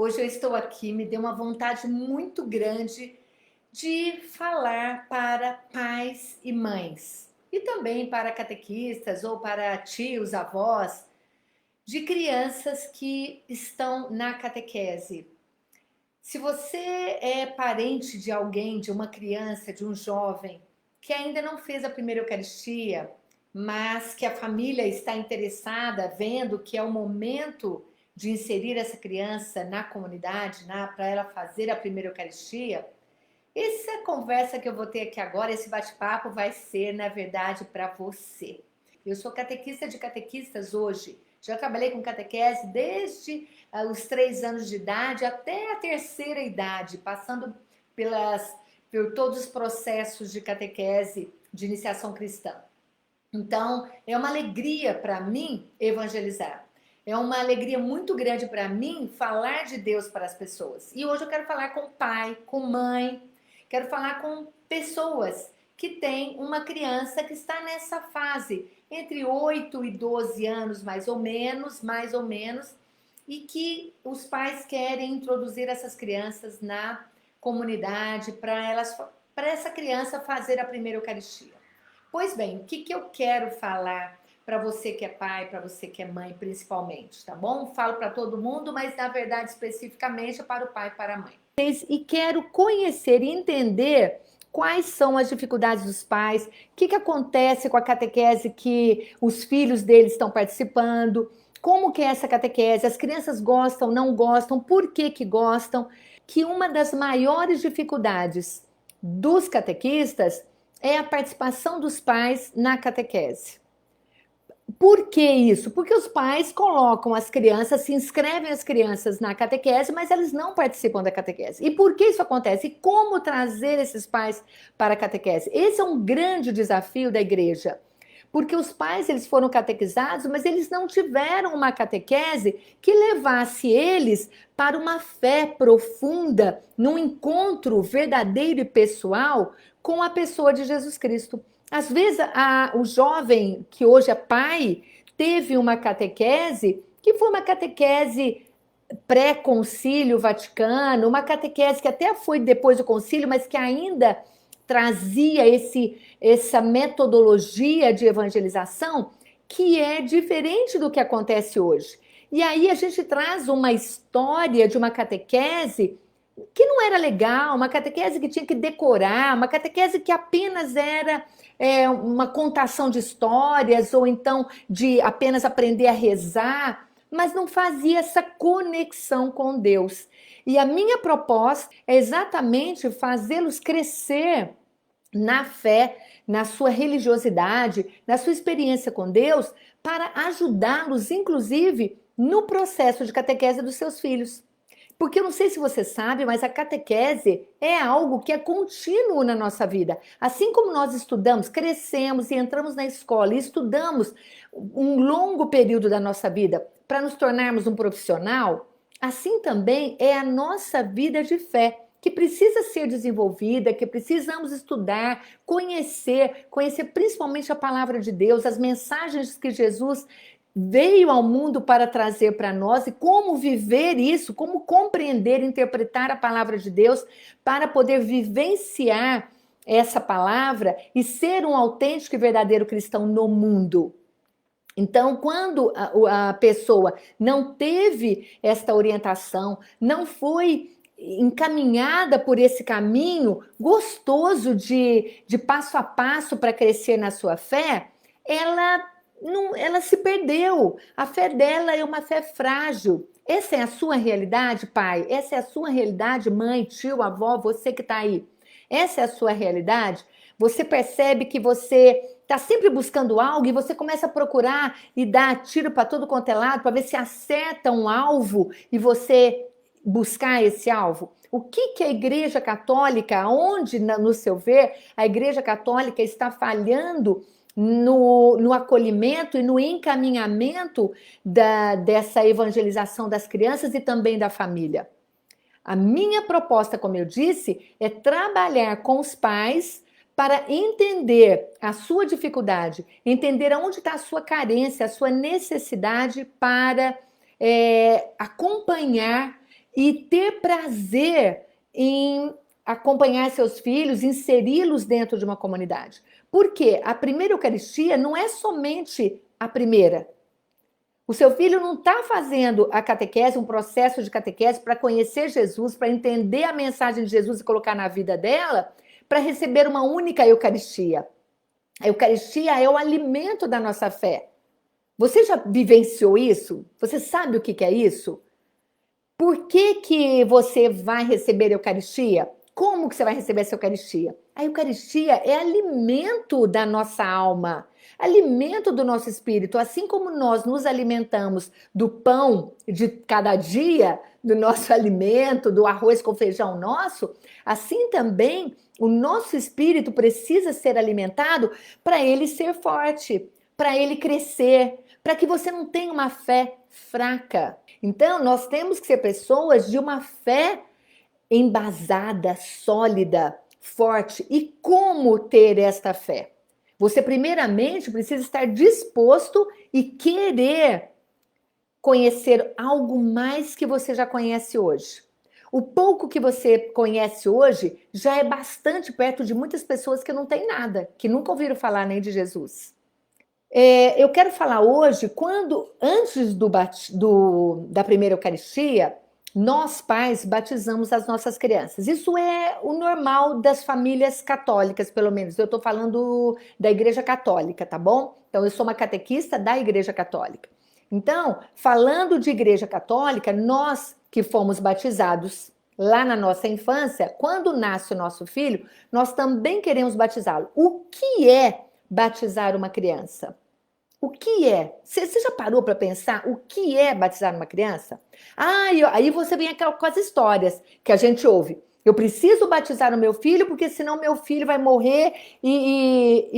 Hoje eu estou aqui, me deu uma vontade muito grande de falar para pais e mães, e também para catequistas ou para tios, avós, de crianças que estão na catequese. Se você é parente de alguém, de uma criança, de um jovem que ainda não fez a primeira Eucaristia, mas que a família está interessada, vendo que é o momento de inserir essa criança na comunidade, para ela fazer a primeira Eucaristia, essa conversa que eu vou ter aqui agora, esse bate-papo, vai ser, na verdade, para você. Eu sou catequista de catequistas hoje. Já trabalhei com catequese desde os 3 anos de idade até a terceira idade, passando por todos os processos de catequese de iniciação cristã. Então, é uma alegria para mim evangelizar. É uma alegria muito grande para mim falar de Deus para as pessoas. E hoje eu quero falar com pai, com mãe, quero falar com pessoas que têm uma criança que está nessa fase, entre 8 e 12 anos, mais ou menos, e que os pais querem introduzir essas crianças na comunidade para essa criança fazer a primeira Eucaristia. Pois bem, o que eu quero falar para você que é pai, para você que é mãe, principalmente, tá bom? Falo para todo mundo, mas na verdade especificamente para o pai e para a mãe. E quero conhecer e entender quais são as dificuldades dos pais, o que acontece com a catequese que os filhos deles estão participando, como que é essa catequese, as crianças gostam, não gostam, por que gostam, que uma das maiores dificuldades dos catequistas é a participação dos pais na catequese. Por que isso? Porque os pais colocam as crianças, se inscrevem as crianças na catequese, mas eles não participam da catequese. E por que isso acontece? E como trazer esses pais para a catequese? Esse é um grande desafio da igreja. Porque os pais, eles foram catequizados, mas eles não tiveram uma catequese que levasse eles para uma fé profunda, num encontro verdadeiro e pessoal com a pessoa de Jesus Cristo. Às vezes, o jovem que hoje é pai teve uma catequese que foi uma catequese pré-concílio Vaticano, uma catequese que até foi depois do concílio, mas que ainda trazia essa metodologia de evangelização que é diferente do que acontece hoje. E aí a gente traz uma história de uma catequese que não era legal, uma catequese que tinha que decorar, uma catequese que apenas era uma contação de histórias, ou então de apenas aprender a rezar, mas não fazia essa conexão com Deus. E a minha proposta é exatamente fazê-los crescer na fé, na sua religiosidade, na sua experiência com Deus, para ajudá-los, inclusive, no processo de catequese dos seus filhos. Porque eu não sei se você sabe, mas a catequese é algo que é contínuo na nossa vida. Assim como nós estudamos, crescemos e entramos na escola e estudamos um longo período da nossa vida para nos tornarmos um profissional, assim também é a nossa vida de fé, que precisa ser desenvolvida, que precisamos estudar, conhecer principalmente a palavra de Deus, as mensagens que Jesus veio ao mundo para trazer para nós e como viver isso, como compreender, interpretar a palavra de Deus para poder vivenciar essa palavra e ser um autêntico e verdadeiro cristão no mundo. Então, quando a pessoa não teve esta orientação, não foi encaminhada por esse caminho gostoso de passo a passo para crescer na sua fé, ela se perdeu. A fé dela é uma fé frágil. Essa é a sua realidade, pai? Essa é a sua realidade, mãe, tio, avó, você que está aí? Essa é a sua realidade? Você percebe que você está sempre buscando algo e você começa a procurar e dar tiro para todo quanto é lado para ver se acerta um alvo e você buscar esse alvo? O que a Igreja Católica, onde, no seu ver, a Igreja Católica está falhando no acolhimento e no encaminhamento dessa evangelização das crianças e também da família? A minha proposta, como eu disse, é trabalhar com os pais para entender a sua dificuldade, entender aonde está a sua carência, a sua necessidade para acompanhar e ter prazer em acompanhar seus filhos, inseri-los dentro de uma comunidade. Porque a primeira Eucaristia não é somente a primeira. O seu filho não está fazendo a catequese, um processo de catequese para conhecer Jesus, para entender a mensagem de Jesus e colocar na vida dela, para receber uma única Eucaristia. A Eucaristia é o alimento da nossa fé. Você já vivenciou isso? Você sabe o que é isso? Por que você vai receber a Eucaristia? Como que você vai receber essa Eucaristia? A Eucaristia é alimento da nossa alma, alimento do nosso espírito. Assim como nós nos alimentamos do pão de cada dia, do nosso alimento, do arroz com feijão nosso, assim também o nosso espírito precisa ser alimentado para ele ser forte, para ele crescer, para que você não tenha uma fé fraca. Então, nós temos que ser pessoas de uma fé embasada, sólida, forte. E como ter esta fé? Você, primeiramente, precisa estar disposto e querer conhecer algo mais que você já conhece hoje. O pouco que você conhece hoje já é bastante perto de muitas pessoas que não têm nada, que nunca ouviram falar nem de Jesus. Eu quero falar hoje, antes da primeira Eucaristia, nós pais batizamos as nossas crianças. Isso é o normal das famílias católicas, pelo menos. Eu estou falando da Igreja Católica, tá bom? Então, eu sou uma catequista da Igreja Católica. Então, falando de Igreja Católica, nós que fomos batizados lá na nossa infância, quando nasce o nosso filho, nós também queremos batizá-lo. O que é batizar uma criança? O que é? Você já parou para pensar o que é batizar uma criança? Aí você vem com as histórias que a gente ouve. Eu preciso batizar o meu filho porque senão meu filho vai morrer e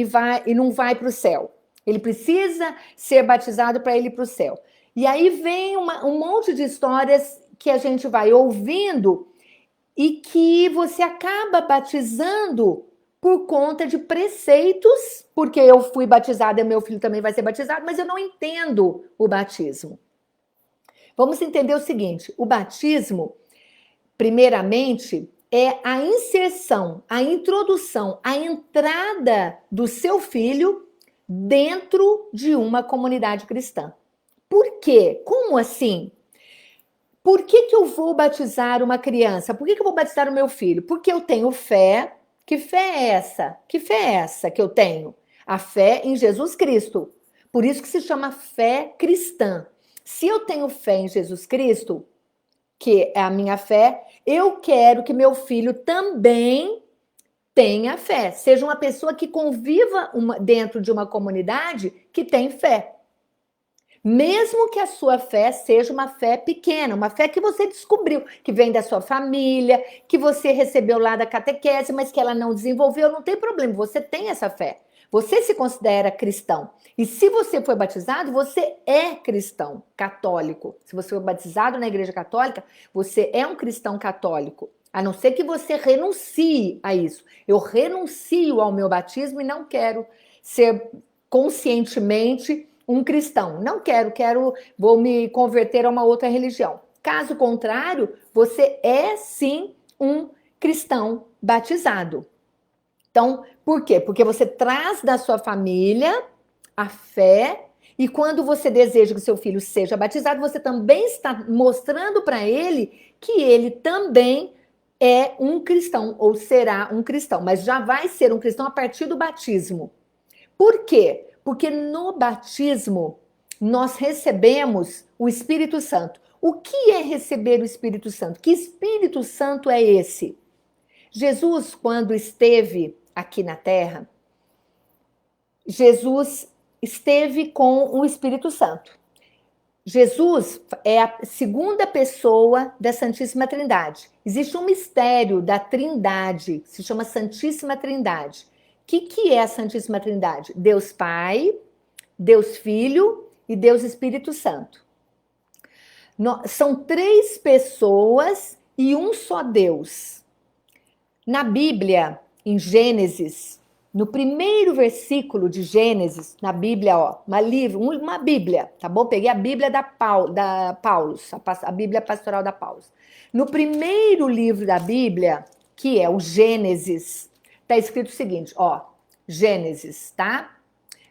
não vai para o céu. Ele precisa ser batizado para ele ir para o céu. E aí vem um monte de histórias que a gente vai ouvindo e que você acaba batizando por conta de preceitos, porque eu fui batizada e meu filho também vai ser batizado, mas eu não entendo o batismo. Vamos entender o seguinte: o batismo, primeiramente, é a inserção, a introdução, a entrada do seu filho dentro de uma comunidade cristã. Por quê? Como assim? Por que eu vou batizar uma criança? Por que eu vou batizar o meu filho? Porque eu tenho fé. Que fé é essa? Que fé é essa que eu tenho? A fé em Jesus Cristo. Por isso que se chama fé cristã. Se eu tenho fé em Jesus Cristo, que é a minha fé, eu quero que meu filho também tenha fé. Seja uma pessoa que conviva dentro de uma comunidade que tem fé. Mesmo que a sua fé seja uma fé pequena, uma fé que você descobriu, que vem da sua família, que você recebeu lá da catequese, mas que ela não desenvolveu, não tem problema, você tem essa fé. Você se considera cristão. E se você foi batizado, você é cristão católico. Se você foi batizado na Igreja Católica, você é um cristão católico. A não ser que você renuncie a isso. Eu renuncio ao meu batismo e não quero ser conscientemente um cristão. Não vou me converter a uma outra religião. Caso contrário, você é sim um cristão batizado. Então, por quê? Porque você traz da sua família a fé e quando você deseja que seu filho seja batizado, você também está mostrando para ele que ele também é um cristão ou será um cristão, mas já vai ser um cristão a partir do batismo. Por quê? Porque no batismo nós recebemos o Espírito Santo. O que é receber o Espírito Santo? Que Espírito Santo é esse? Jesus, quando esteve aqui na Terra, Jesus esteve com o Espírito Santo. Jesus é a segunda pessoa da Santíssima Trindade. Existe um mistério da Trindade, que se chama Santíssima Trindade. O que é a Santíssima Trindade? Deus Pai, Deus Filho e Deus Espírito Santo. São três pessoas e um só Deus. Na Bíblia, em Gênesis, no primeiro versículo de Gênesis, na Bíblia, uma Bíblia, tá bom? Peguei a Bíblia da Paulus, a Bíblia Pastoral da Paulus. No primeiro livro da Bíblia, que é o Gênesis, está escrito o seguinte, ó, Gênesis, tá?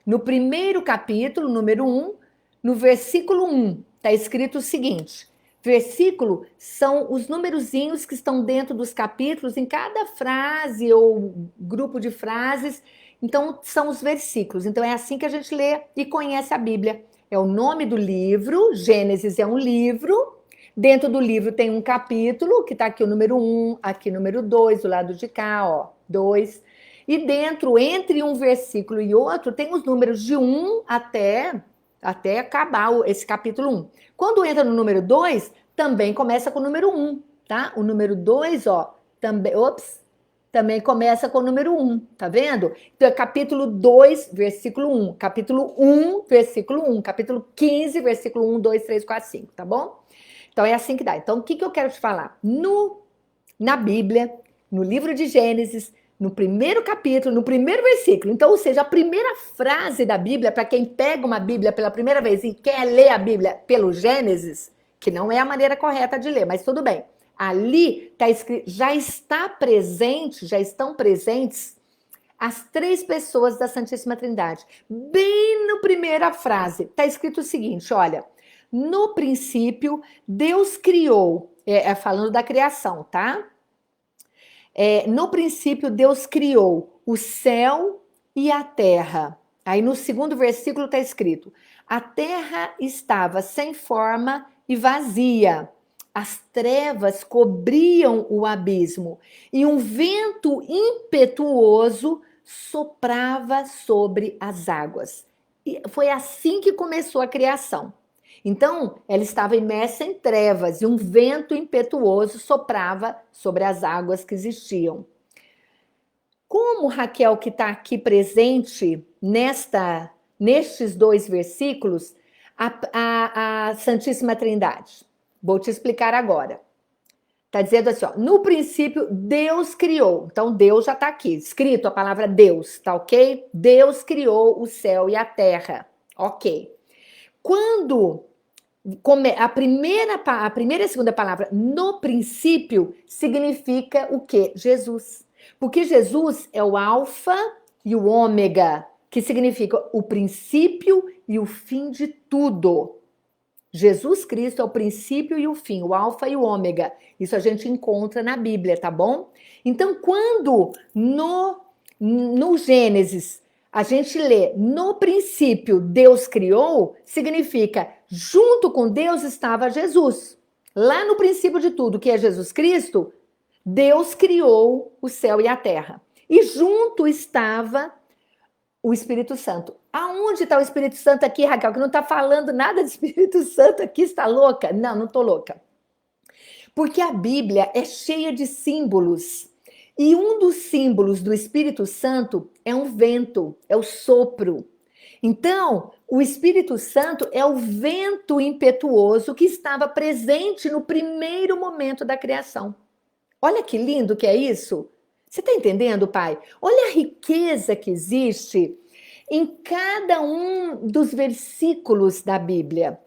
No primeiro capítulo, número 1, no versículo 1, está escrito o seguinte, versículo são os numerozinhos que estão dentro dos capítulos, em cada frase ou grupo de frases, então são os versículos. Então é assim que a gente lê e conhece a Bíblia. É o nome do livro, Gênesis é um livro, dentro do livro tem um capítulo, que está aqui o número 1, aqui o número 2, do lado de cá, ó, 2. E dentro, entre um versículo e outro, tem os números de 1 até acabar esse capítulo 1. Quando entra no número 2, também começa com o número 1, tá? O número 2, ó, também começa com o número 1, tá vendo? Então é capítulo 2, versículo 1, capítulo 1, versículo 1, capítulo 15, versículo 1, 2, 3, 4, 5, tá bom? Então é assim que dá. Então o que eu quero te falar? Na Bíblia, no livro de Gênesis, no primeiro capítulo, no primeiro versículo, então, ou seja, a primeira frase da Bíblia, para quem pega uma Bíblia pela primeira vez e quer ler a Bíblia pelo Gênesis, que não é a maneira correta de ler, mas tudo bem. Ali está escrito, já estão presentes as 3 pessoas da Santíssima Trindade. Bem na primeira frase, está escrito o seguinte, olha, no princípio, Deus criou, falando da criação, tá? No princípio, Deus criou o céu e a terra. Aí no segundo versículo está escrito: a terra estava sem forma e vazia. As trevas cobriam o abismo e um vento impetuoso soprava sobre as águas. E foi assim que começou a criação. Então, ela estava imersa em trevas e um vento impetuoso soprava sobre as águas que existiam. Como Raquel, que está aqui presente nestes 2 versículos, a Santíssima Trindade? Vou te explicar agora. Está dizendo assim, ó, no princípio Deus criou. Então Deus já está aqui, escrito a palavra Deus, tá ok? Deus criou o céu e a terra, ok. Quando a primeira e a segunda palavra, no princípio, significa o quê? Jesus. Porque Jesus é o alfa e o ômega, que significa o princípio e o fim de tudo. Jesus Cristo é o princípio e o fim, o alfa e o ômega. Isso a gente encontra na Bíblia, tá bom? Então, quando no Gênesis a gente lê no princípio Deus criou, significa junto com Deus estava Jesus. Lá no princípio de tudo, que é Jesus Cristo, Deus criou o céu e a terra. E junto estava o Espírito Santo. Aonde está o Espírito Santo aqui, Raquel? Que não está falando nada de Espírito Santo aqui, está louca? Não, não estou louca. Porque a Bíblia é cheia de símbolos. E um dos símbolos do Espírito Santo é um vento, é o sopro. Então, o Espírito Santo é o vento impetuoso que estava presente no primeiro momento da criação. Olha que lindo que é isso. Você está entendendo, pai? Olha a riqueza que existe em cada um dos versículos da Bíblia.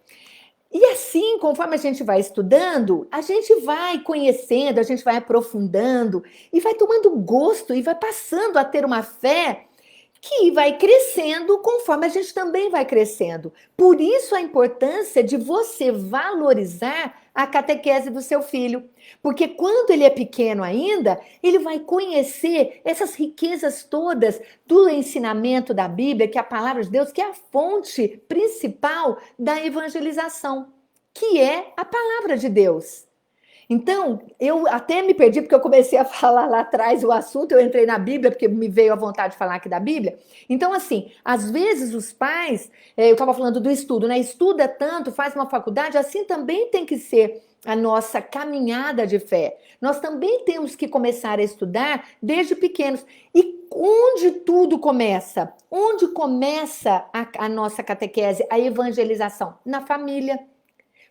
E assim, conforme a gente vai estudando, a gente vai conhecendo, a gente vai aprofundando e vai tomando gosto e vai passando a ter uma fé que vai crescendo conforme a gente também vai crescendo. Por isso a importância de você valorizar a catequese do seu filho. Porque quando ele é pequeno ainda, ele vai conhecer essas riquezas todas do ensinamento da Bíblia, que é a palavra de Deus, que é a fonte principal da evangelização, que é a palavra de Deus. Então, eu até me perdi, porque eu comecei a falar lá atrás o assunto, eu entrei na Bíblia, porque me veio a vontade de falar aqui da Bíblia. Então, assim, às vezes os pais, eu estava falando do estudo, né? Estuda tanto, faz uma faculdade, assim também tem que ser a nossa caminhada de fé. Nós também temos que começar a estudar desde pequenos. E onde tudo começa? Onde começa a nossa catequese, a evangelização? Na família.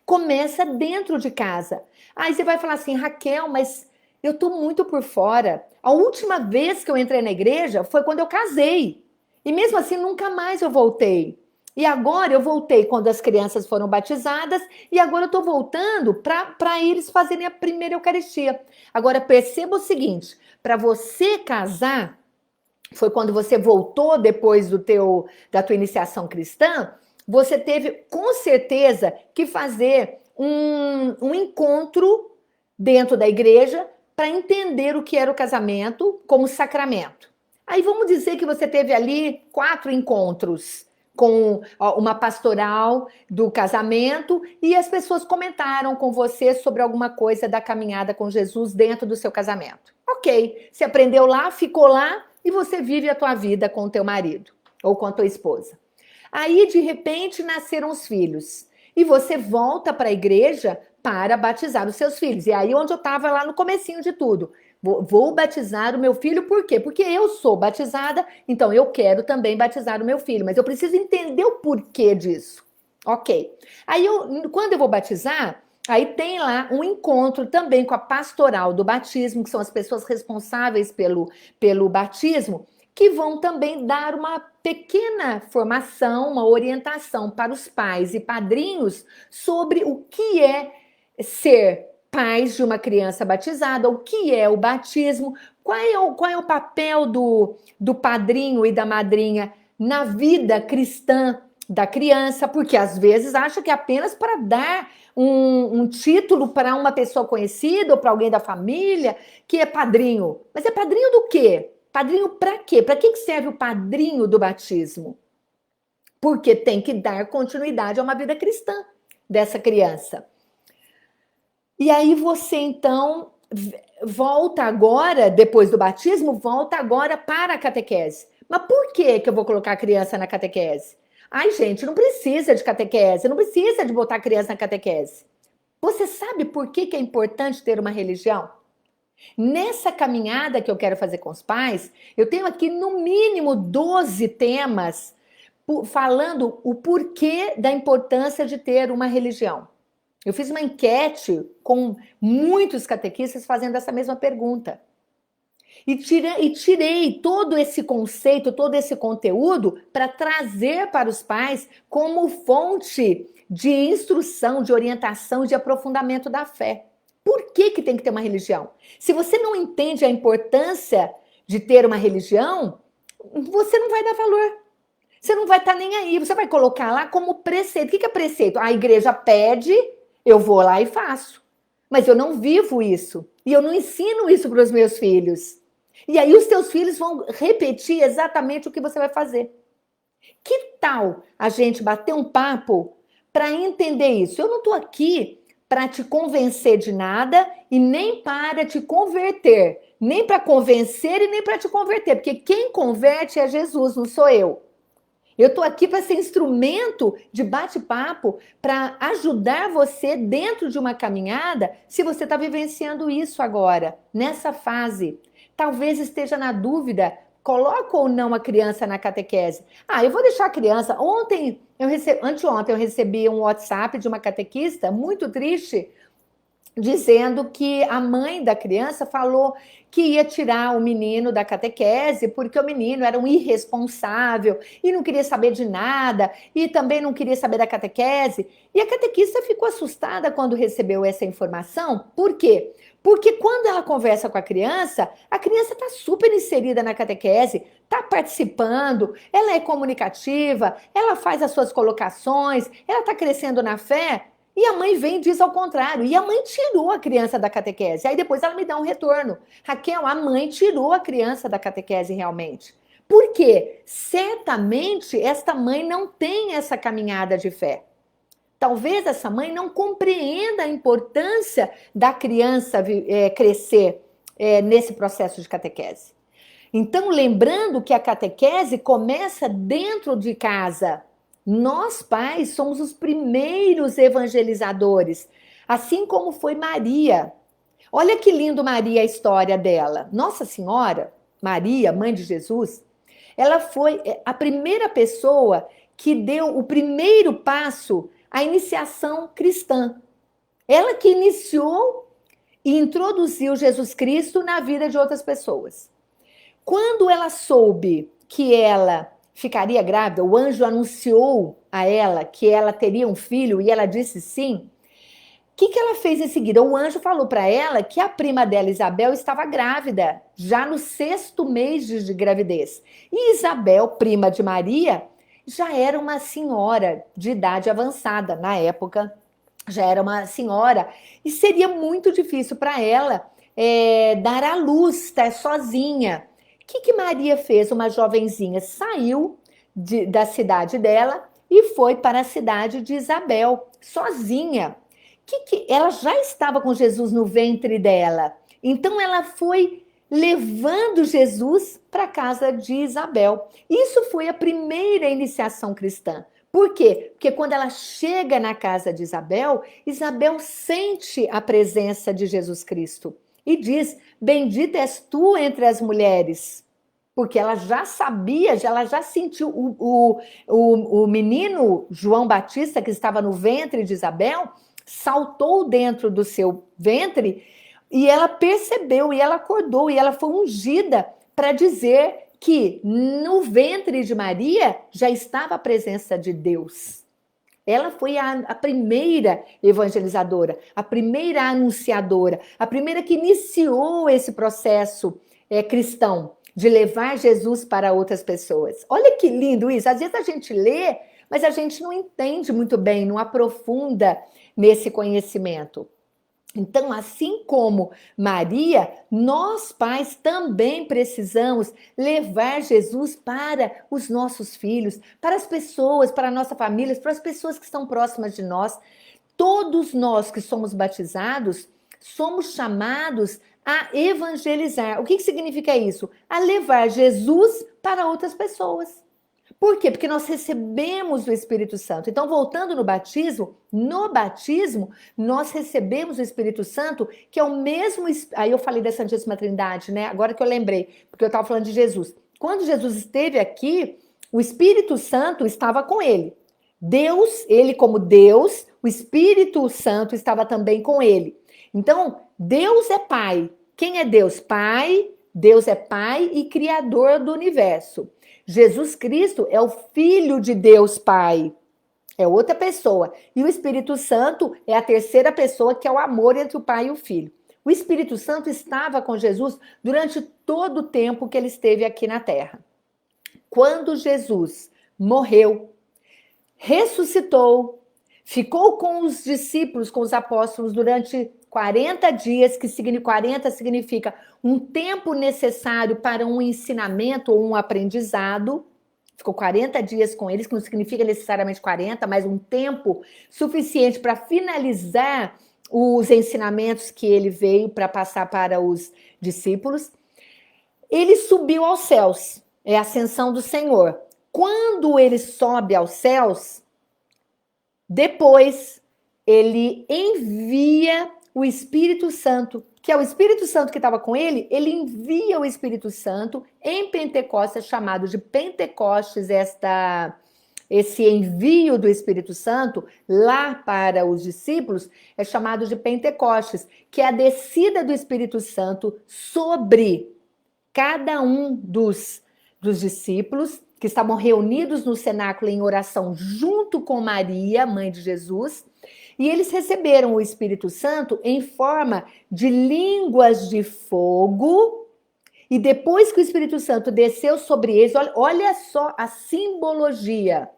Começa dentro de casa. Aí você vai falar assim, Raquel, mas eu tô muito por fora. A última vez que eu entrei na igreja foi quando eu casei. E mesmo assim, nunca mais eu voltei. E agora eu voltei quando as crianças foram batizadas, e agora eu estou voltando para eles fazerem a primeira Eucaristia. Agora perceba o seguinte: para você casar, foi quando você voltou depois da tua iniciação cristã, você teve com certeza que fazer um encontro dentro da igreja para entender o que era o casamento como sacramento. Aí vamos dizer que você teve ali 4 encontros com uma pastoral do casamento e as pessoas comentaram com você sobre alguma coisa da caminhada com Jesus dentro do seu casamento. Ok, você aprendeu lá, ficou lá e você vive a tua vida com o teu marido ou com a tua esposa. Aí, de repente, nasceram os filhos e você volta para a igreja para batizar os seus filhos. E aí onde eu estava lá no comecinho de tudo. Vou batizar o meu filho, por quê? Porque eu sou batizada, então eu quero também batizar o meu filho, mas eu preciso entender o porquê disso. Ok. Aí, quando eu vou batizar, aí tem lá um encontro também com a pastoral do batismo, que são as pessoas responsáveis pelo batismo, que vão também dar uma pequena formação, uma orientação para os pais e padrinhos sobre o que é ser pais de uma criança batizada, o que é o batismo, qual é o papel do padrinho e da madrinha na vida cristã da criança, porque às vezes acha que é apenas para dar um título para uma pessoa conhecida ou para alguém da família que é padrinho. Mas é padrinho do quê? Padrinho para quê? Para que serve o padrinho do batismo? Porque tem que dar continuidade a uma vida cristã dessa criança. E aí você, então, volta agora, depois do batismo, volta agora para a catequese. Mas por que eu vou colocar a criança na catequese? Ai, gente, não precisa de catequese, não precisa de botar a criança na catequese. Você sabe por que é importante ter uma religião? Nessa caminhada que eu quero fazer com os pais, eu tenho aqui no mínimo 12 temas falando o porquê da importância de ter uma religião. Eu fiz uma enquete com muitos catequistas fazendo essa mesma pergunta. E tirei todo esse conceito, todo esse conteúdo para trazer para os pais como fonte de instrução, de orientação, de aprofundamento da fé. Por que tem que ter uma religião? Se você não entende a importância de ter uma religião, você não vai dar valor. Você não vai estar nem aí. Você vai colocar lá como preceito. O que é preceito? A igreja pede, eu vou lá e faço. Mas eu não vivo isso. E eu não ensino isso para os meus filhos. E aí os teus filhos vão repetir exatamente o que você vai fazer. Que tal a gente bater um papo para entender isso? Eu não estou aqui para te convencer de nada e nem para te converter. Nem para convencer e nem para te converter. Porque quem converte é Jesus, não sou eu. Eu estou aqui para ser instrumento de bate-papo, para ajudar você dentro de uma caminhada, se você está vivenciando isso agora, nessa fase. Talvez esteja na dúvida, coloca ou não a criança na catequese. Ah, eu vou deixar a criança. Anteontem eu recebi um WhatsApp de uma catequista muito triste, dizendo que a mãe da criança falou que ia tirar o menino da catequese porque o menino era um irresponsável e não queria saber de nada e também não queria saber da catequese. E a catequista ficou assustada quando recebeu essa informação. Por quê? Porque quando ela conversa com a criança está super inserida na catequese, está participando, ela é comunicativa, ela faz as suas colocações, ela está crescendo na fé. E a mãe vem e diz ao contrário. E a mãe tirou a criança da catequese. Aí depois ela me dá um retorno. Raquel, a mãe tirou a criança da catequese realmente. Por quê? Certamente esta mãe não tem essa caminhada de fé. Talvez essa mãe não compreenda a importância da criança crescer nesse processo de catequese. Então, lembrando que a catequese começa dentro de casa. Nós, pais, somos os primeiros evangelizadores, assim como foi Maria. Olha que lindo, Maria, a história dela. Nossa Senhora, Maria, mãe de Jesus, ela foi a primeira pessoa que deu o primeiro passo à iniciação cristã. Ela que iniciou e introduziu Jesus Cristo na vida de outras pessoas. Quando ela soube que ela ficaria grávida, o anjo anunciou a ela que ela teria um filho e ela disse sim. O que ela fez em seguida? O anjo falou para ela que a prima dela, Isabel, estava grávida, já no 6º mês de gravidez. E Isabel, prima de Maria, já era uma senhora de idade avançada na época, já era uma senhora, e seria muito difícil para ela dar à luz, estar sozinha. O que Maria fez? Uma jovenzinha saiu da cidade dela e foi para a cidade de Isabel, sozinha. Ela já estava com Jesus no ventre dela. Então ela foi levando Jesus para a casa de Isabel. Isso foi a primeira iniciação cristã. Por quê? Porque quando ela chega na casa de Isabel, Isabel sente a presença de Jesus Cristo e diz: bendita és tu entre as mulheres. Porque ela já sabia, ela já sentiu o menino João Batista, que estava no ventre de Isabel, saltou dentro do seu ventre e ela percebeu, e ela acordou, e ela foi ungida para dizer que no ventre de Maria já estava a presença de Deus. Ela foi a primeira evangelizadora, a primeira anunciadora, a primeira que iniciou esse processo cristão de levar Jesus para outras pessoas. Olha que lindo isso. Às vezes a gente lê, mas a gente não entende muito bem, não aprofunda nesse conhecimento. Então, assim como Maria, nós pais também precisamos levar Jesus para os nossos filhos, para as pessoas, para a nossa família, para as pessoas que estão próximas de nós. Todos nós que somos batizados, somos chamados a evangelizar. O que significa isso? A levar Jesus para outras pessoas. Por quê? Porque nós recebemos o Espírito Santo. Então, voltando no batismo, nós recebemos o Espírito Santo, que é o mesmo... Aí eu falei da Santíssima Trindade, né? Agora que eu lembrei, porque eu estava falando de Jesus. Quando Jesus esteve aqui, o Espírito Santo estava com ele. Deus, ele como Deus, o Espírito Santo estava também com ele. Então, Deus é Pai. Quem é Deus? Pai. Deus é Pai e Criador do universo. Jesus Cristo é o Filho de Deus Pai, é outra pessoa. E o Espírito Santo é a terceira pessoa, que é o amor entre o Pai e o Filho. O Espírito Santo estava com Jesus durante todo o tempo que ele esteve aqui na Terra. Quando Jesus morreu, ressuscitou, ficou com os discípulos, com os apóstolos durante 40 dias, que 40 significa um tempo necessário para um ensinamento ou um aprendizado. Ficou 40 dias com eles, que não significa necessariamente 40, mas um tempo suficiente para finalizar os ensinamentos que ele veio para passar para os discípulos. Ele subiu aos céus, é a ascensão do Senhor. Quando ele sobe aos céus, depois ele envia o Espírito Santo, que é o Espírito Santo que estava com ele, ele envia o Espírito Santo em Pentecostes, chamado de Pentecostes, esse envio do Espírito Santo lá para os discípulos é chamado de Pentecostes, que é a descida do Espírito Santo sobre cada um dos discípulos que estavam reunidos no cenáculo em oração junto com Maria, mãe de Jesus, e eles receberam o Espírito Santo em forma de línguas de fogo, e depois que o Espírito Santo desceu sobre eles, olha só a simbologia,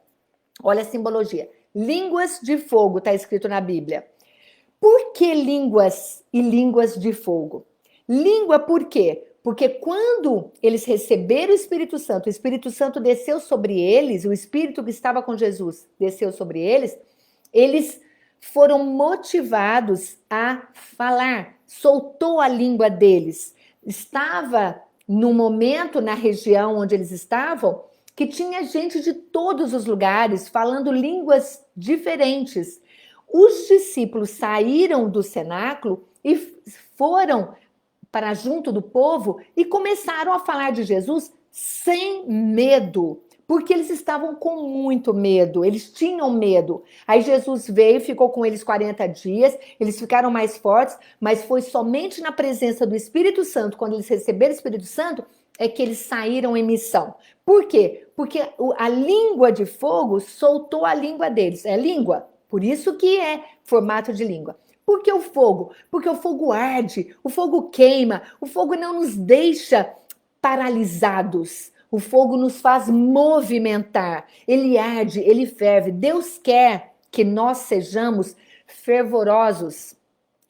olha a simbologia, línguas de fogo, está escrito na Bíblia. Por que línguas e línguas de fogo? Língua por quê? Porque quando eles receberam o Espírito Santo desceu sobre eles, o Espírito que estava com Jesus desceu sobre eles, eles foram motivados a falar, soltou a língua deles. Estava no momento, na região onde eles estavam, que tinha gente de todos os lugares falando línguas diferentes. Os discípulos saíram do cenáculo e foram para junto do povo e começaram a falar de Jesus sem medo, porque eles estavam com muito medo, eles tinham medo. Aí Jesus veio, ficou com eles 40 dias, eles ficaram mais fortes, mas foi somente na presença do Espírito Santo, quando eles receberam o Espírito Santo, é que eles saíram em missão. Por quê? Porque a língua de fogo soltou a língua deles. É língua, por isso que é formato de língua. Por que o fogo? Porque o fogo arde, o fogo queima, o fogo não nos deixa paralisados. O fogo nos faz movimentar. Ele arde, ele ferve. Deus quer que nós sejamos fervorosos,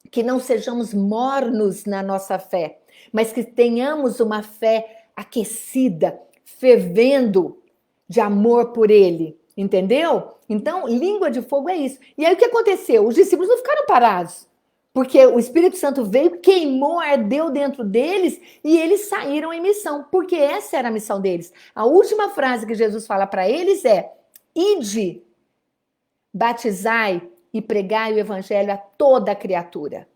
que não sejamos mornos na nossa fé, mas que tenhamos uma fé aquecida, fervendo de amor por Ele, entendeu? Então, língua de fogo é isso. E aí o que aconteceu? Os discípulos não ficaram parados, porque o Espírito Santo veio, queimou, ardeu dentro deles e eles saíram em missão, porque essa era a missão deles. A última frase que Jesus fala para eles é: ide, batizai e pregai o evangelho a toda a criatura.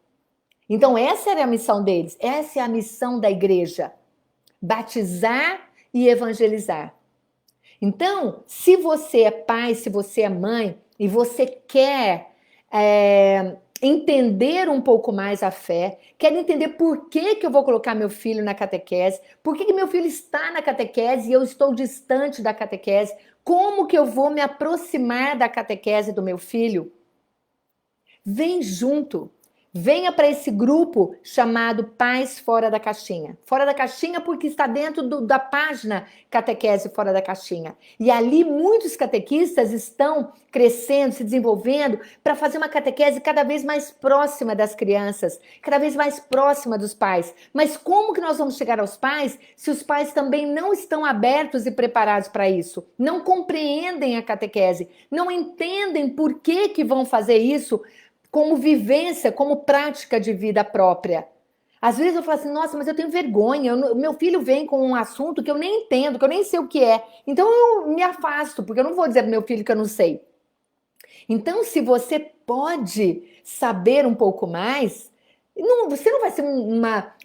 Então, essa era a missão deles, essa é a missão da igreja: batizar e evangelizar. Então, se você é pai, se você é mãe e você quer entender um pouco mais a fé, quer entender por que eu vou colocar meu filho na catequese, por que meu filho está na catequese e eu estou distante da catequese, como que eu vou me aproximar da catequese do meu filho? Vem junto. Venha para esse grupo chamado Pais Fora da Caixinha. Fora da Caixinha porque está dentro da página Catequese Fora da Caixinha. E ali muitos catequistas estão crescendo, se desenvolvendo para fazer uma catequese cada vez mais próxima das crianças, cada vez mais próxima dos pais. Mas como que nós vamos chegar aos pais se os pais também não estão abertos e preparados para isso? Não compreendem a catequese, não entendem por que vão fazer isso como vivência, como prática de vida própria. Às vezes eu falo assim, nossa, mas eu tenho vergonha, meu filho vem com um assunto que eu nem entendo, que eu nem sei o que é. Então eu me afasto, porque eu não vou dizer pro meu filho que eu não sei. Então, se você pode saber um pouco mais, você não vai ser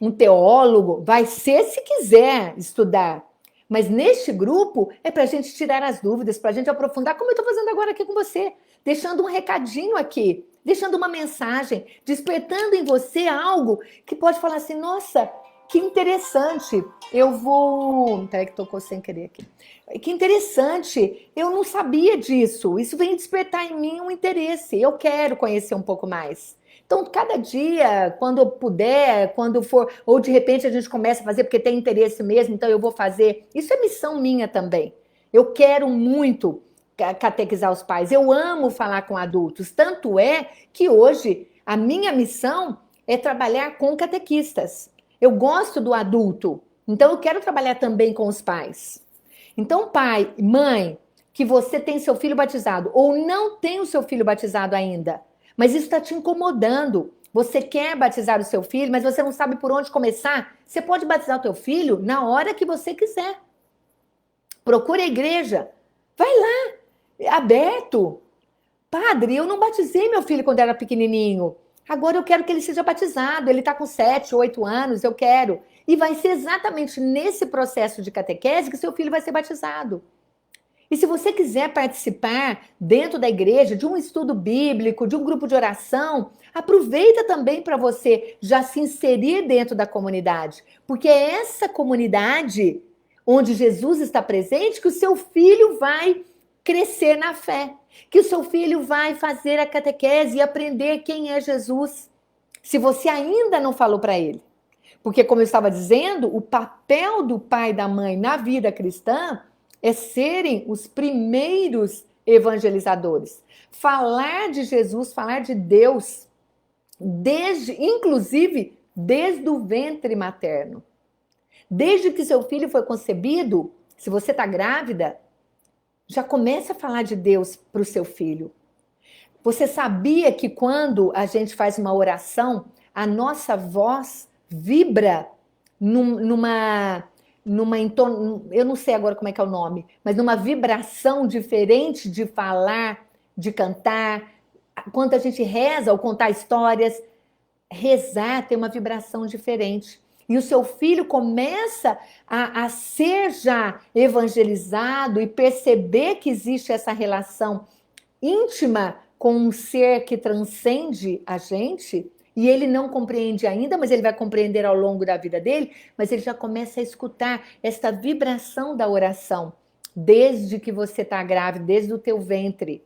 um teólogo, vai ser se quiser estudar. Mas neste grupo é para a gente tirar as dúvidas, para a gente aprofundar, como eu estou fazendo agora aqui com você, deixando um recadinho aqui, deixando uma mensagem, despertando em você algo que pode falar assim, nossa, que interessante, eu vou... Peraí que tocou sem querer aqui. Que interessante, eu não sabia disso, isso vem despertar em mim um interesse, eu quero conhecer um pouco mais. Então, cada dia, quando eu puder, quando for, ou de repente a gente começa a fazer porque tem interesse mesmo, então eu vou fazer. Isso é missão minha também. Eu quero muito catequizar os pais. Eu amo falar com adultos. Tanto é que hoje a minha missão é trabalhar com catequistas. Eu gosto do adulto, então eu quero trabalhar também com os pais. Então, pai, mãe, que você tem seu filho batizado ou não tem o seu filho batizado ainda, mas isso está te incomodando. Você quer batizar o seu filho, mas você não sabe por onde começar. Você pode batizar o teu filho na hora que você quiser. Procure a igreja. Vai lá, é aberto. Padre, eu não batizei meu filho quando era pequenininho. Agora eu quero que ele seja batizado. Ele está com 7, 8 anos, eu quero. E vai ser exatamente nesse processo de catequese que seu filho vai ser batizado. E se você quiser participar dentro da igreja de um estudo bíblico, de um grupo de oração, aproveita também para você já se inserir dentro da comunidade, porque é essa comunidade onde Jesus está presente que o seu filho vai crescer na fé, que o seu filho vai fazer a catequese e aprender quem é Jesus, se você ainda não falou para ele. Porque, como eu estava dizendo, o papel do pai e da mãe na vida cristã é serem os primeiros evangelizadores. Falar de Jesus, falar de Deus, inclusive desde o ventre materno. Desde que seu filho foi concebido, se você está grávida, já começa a falar de Deus para o seu filho. Você sabia que quando a gente faz uma oração, a nossa voz vibra eu não sei agora como é que é o nome, mas numa vibração diferente de falar, de cantar. Quando a gente reza ou contar histórias, rezar tem uma vibração diferente. E o seu filho começa a ser já evangelizado e perceber que existe essa relação íntima com um ser que transcende a gente. e ele não compreende ainda, mas ele vai compreender ao longo da vida dele, mas ele já começa a escutar esta vibração da oração, desde que você está grávida, desde o teu ventre.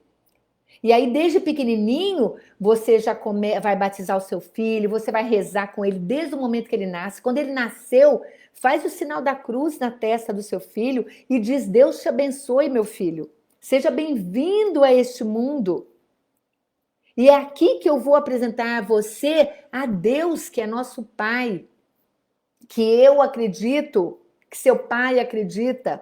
E aí, desde pequenininho, você já vai batizar o seu filho, você vai rezar com ele desde o momento que ele nasce. Quando ele nasceu, faz o sinal da cruz na testa do seu filho e diz: Deus te abençoe, meu filho. Seja bem-vindo a este mundo. E é aqui que eu vou apresentar a você a Deus, que é nosso Pai, que eu acredito, que seu pai acredita.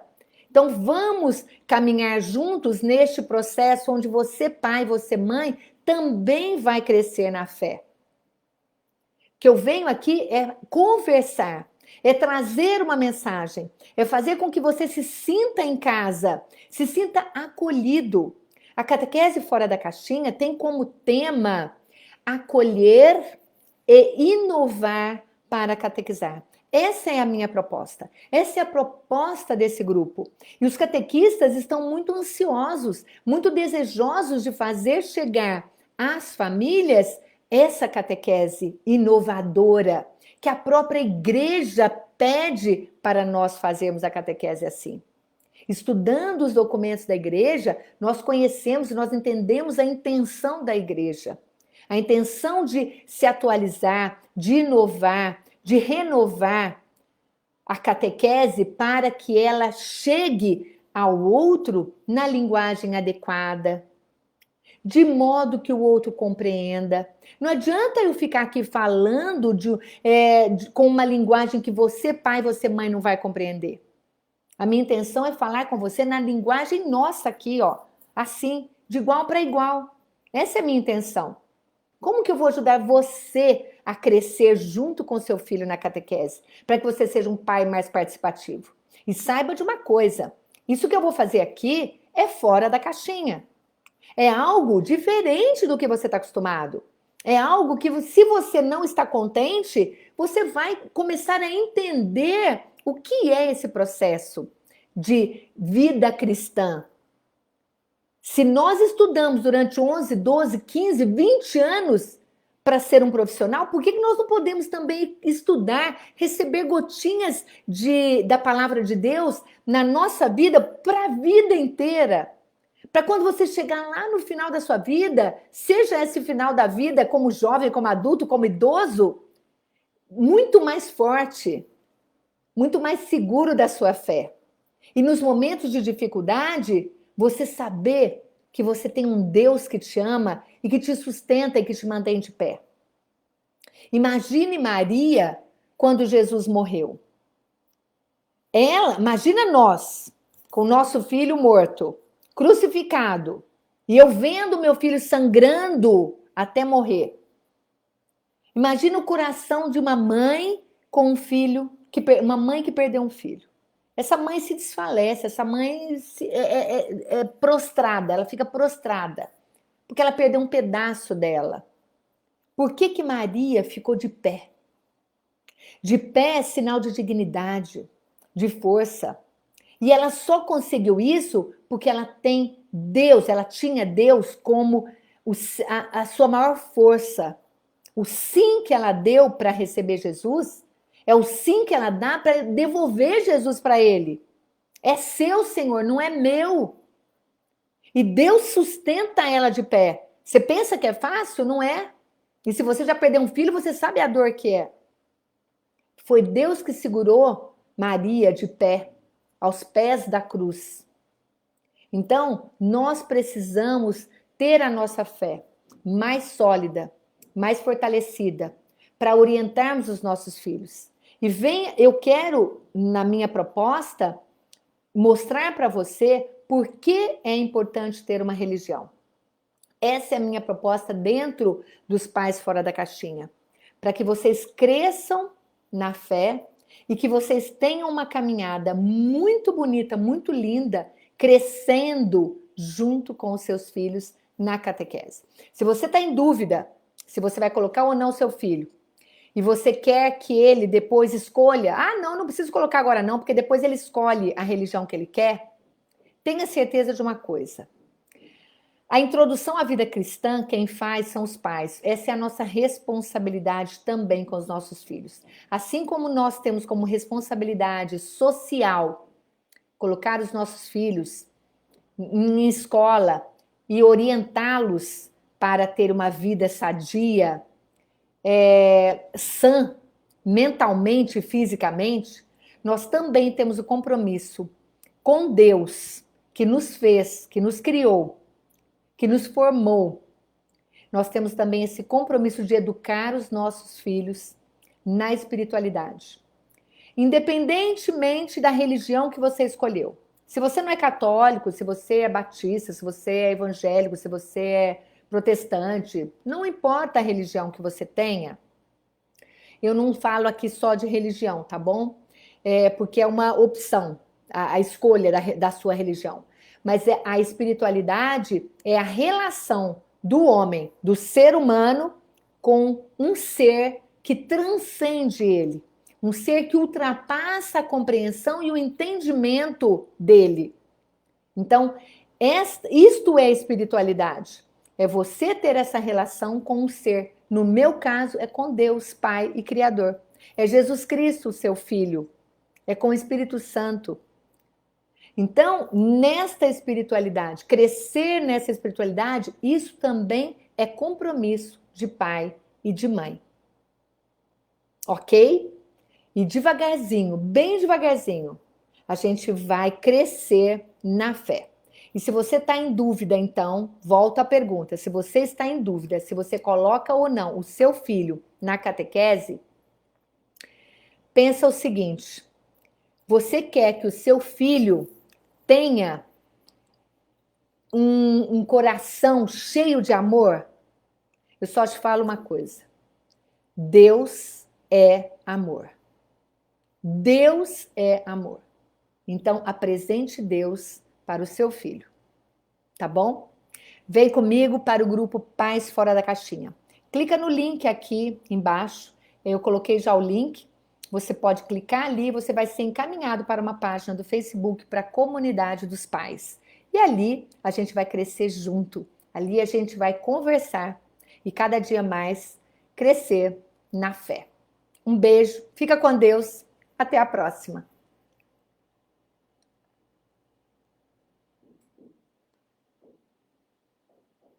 Então vamos caminhar juntos neste processo onde você, pai, você, mãe, também vai crescer na fé. O que eu venho aqui é conversar, é trazer uma mensagem, é fazer com que você se sinta em casa, se sinta acolhido. A catequese fora da caixinha tem como tema acolher e inovar para catequizar. Essa é a minha proposta. Essa é a proposta desse grupo. E os catequistas estão muito ansiosos, muito desejosos de fazer chegar às famílias essa catequese inovadora, que a própria igreja pede para nós fazermos a catequese assim. Estudando os documentos da igreja, nós conhecemos, nós entendemos a intenção da igreja. A intenção de se atualizar, de inovar, de renovar a catequese para que ela chegue ao outro na linguagem adequada, de modo que o outro compreenda. Não adianta eu ficar aqui falando com uma linguagem que você, pai, você, mãe, não vai compreender. A minha intenção é falar com você na linguagem nossa aqui, ó, assim, de igual para igual. Essa é a minha intenção. Como que eu vou ajudar você a crescer junto com seu filho na catequese? Para que você seja um pai mais participativo. E saiba de uma coisa, isso que eu vou fazer aqui é fora da caixinha. É algo diferente do que você está acostumado. É algo que, se você não está contente, você vai começar a entender o que é esse processo de vida cristã. Se nós estudamos durante 11, 12, 15, 20 anos para ser um profissional, por que nós não podemos também estudar, receber gotinhas da palavra de Deus na nossa vida para a vida inteira? Para quando você chegar lá no final da sua vida, seja esse final da vida como jovem, como adulto, como idoso, muito mais forte, muito mais seguro da sua fé. E nos momentos de dificuldade, você saber que você tem um Deus que te ama e que te sustenta e que te mantém de pé. Imagine Maria quando Jesus morreu. Imagina nós, com o nosso filho morto, crucificado, e eu vendo meu filho sangrando até morrer. Imagina o coração de uma mãe com um filho, uma mãe que perdeu um filho. Essa mãe se desfalece, essa mãe é prostrada, ela fica prostrada, porque ela perdeu um pedaço dela. Por que Maria ficou de pé? De pé é sinal de dignidade, de força. E ela só conseguiu isso porque ela tem Deus, ela tinha Deus como a sua maior força. O sim que ela deu para receber Jesus é o sim que ela dá para devolver Jesus para ele. É seu, Senhor, não é meu. E Deus sustenta ela de pé. Você pensa que é fácil? Não é. E se você já perdeu um filho, você sabe a dor que é. Foi Deus que segurou Maria de pé, aos pés da cruz. Então, nós precisamos ter a nossa fé mais sólida, mais fortalecida, para orientarmos os nossos filhos. E eu quero, na minha proposta, mostrar para você por que é importante ter uma religião. Essa é a minha proposta dentro dos Pais Fora da Caixinha, para que vocês cresçam na fé e que vocês tenham uma caminhada muito bonita, muito linda, crescendo junto com os seus filhos na catequese. Se você está em dúvida se você vai colocar ou não o seu filho, e você quer que ele depois escolha, não preciso colocar agora não, porque depois ele escolhe a religião que ele quer, tenha certeza de uma coisa. A introdução à vida cristã, quem faz são os pais. Essa é a nossa responsabilidade também com os nossos filhos. Assim como nós temos como responsabilidade social colocar os nossos filhos em escola e orientá-los para ter uma vida sadia, sã, mentalmente e fisicamente, nós também temos o compromisso com Deus, que nos fez, que nos criou, que nos formou. Nós temos também esse compromisso de educar os nossos filhos na espiritualidade, independentemente da religião que você escolheu. Se você não é católico, se você é batista, se você é evangélico, se você é protestante, não importa a religião que você tenha. Eu não falo aqui só de religião, tá bom? Porque é uma opção, a escolha da sua religião. Mas a espiritualidade é a relação do homem, do ser humano, com um ser que transcende ele. Um ser que ultrapassa a compreensão e o entendimento dele. Então, isto é espiritualidade. É você ter essa relação com o ser. No meu caso, é com Deus, Pai e Criador. É Jesus Cristo, seu Filho. É com o Espírito Santo. Então, nesta espiritualidade, crescer nessa espiritualidade, isso também é compromisso de pai e de mãe. Ok? E devagarzinho, bem devagarzinho, a gente vai crescer na fé. E se você está em dúvida, então, volta à pergunta. Se você está em dúvida, se você coloca ou não o seu filho na catequese, pensa o seguinte: você quer que o seu filho tenha um coração cheio de amor? Eu só te falo uma coisa: Deus é amor. Deus é amor. Então, apresente Deus para o seu filho, tá bom? Vem comigo para o grupo Pais Fora da Caixinha. Clica no link aqui embaixo, eu coloquei já o link, você pode clicar ali, você vai ser encaminhado para uma página do Facebook para a comunidade dos pais. E ali a gente vai crescer junto, ali a gente vai conversar e cada dia mais crescer na fé. Um beijo, fica com Deus, até a próxima.